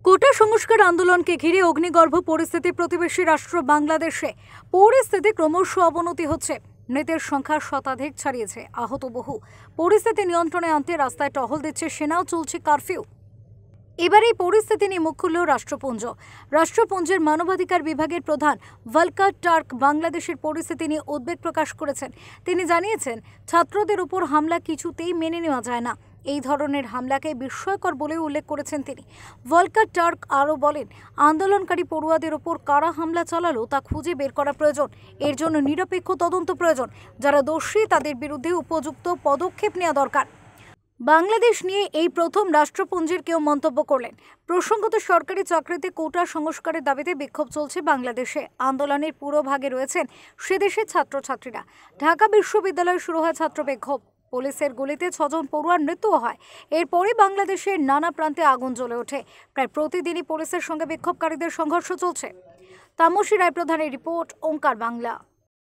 কোটা সংস্কার আন্দোলনকে ঘিরে অগ্নিগর্ভ পরিস্থিতি প্রতিবেশী রাষ্ট্র বাংলাদেশে পরিস্থিতি ক্রমশ অবনতি হচ্ছে। মৃতের সংখ্যা শতাধিক ছাড়িয়েছে, আহত বহু। পরিস্থিতি নিয়ন্ত্রণে আনতে রাস্তায় টহল দিচ্ছে সেনাও, চলছে কারফিউ। এবার এই পরিস্থিতি নিয়ে মুখ খুলল রাষ্ট্রপুঞ্জের মানবাধিকার বিভাগের প্রধান ভলকার টার্ক বাংলাদেশের পরিস্থিতি নিয়ে উদ্বেগ প্রকাশ করেছেন। তিনি জানিয়েছেন, ছাত্রদের উপর হামলা কিছুতেই মেনে নেওয়া যায় না। এই ধরনের হামলাকে বিস্ময়কর বলে উল্লেখ করেছেন তিনি। ভলকার টার্ক আরও বলেন, আন্দোলনকারী পড়ুয়াদের ওপর কারা হামলা চালালো তা খুঁজে বের করা প্রয়োজন। এর জন্য নিরপেক্ষ তদন্ত প্রয়োজন। যারা দোষী তাদের বিরুদ্ধে উপযুক্ত পদক্ষেপ নেওয়া দরকার। বাংলাদেশ নিয়ে এই প্রথম রাষ্ট্রপুঞ্জের কেউ মন্তব্য করলেন। প্রসঙ্গত, সরকারি চাকরিতে কোটা সংস্কারের দাবিতে বিক্ষোভ চলছে বাংলাদেশে। আন্দোলনের পুরো ভাগে রয়েছেন সেদেশের ছাত্রছাত্রীরা। ঢাকা বিশ্ববিদ্যালয়ে শুরু হয় ছাত্র বিক্ষোভ। পুলিশের গুলিতে 6 জন পড়ুয়ার মৃত্যুও হয়। এরপরই বাংলাদেশের নানা প্রান্তে আগুন জ্বলে ওঠে। প্রায় প্রতিদিনই পুলিশের সঙ্গে বিক্ষোভকারীদের সংঘর্ষ চলছে। তামসী রায় প্রধানের রিপোর্ট, ওঙ্কার বাংলা।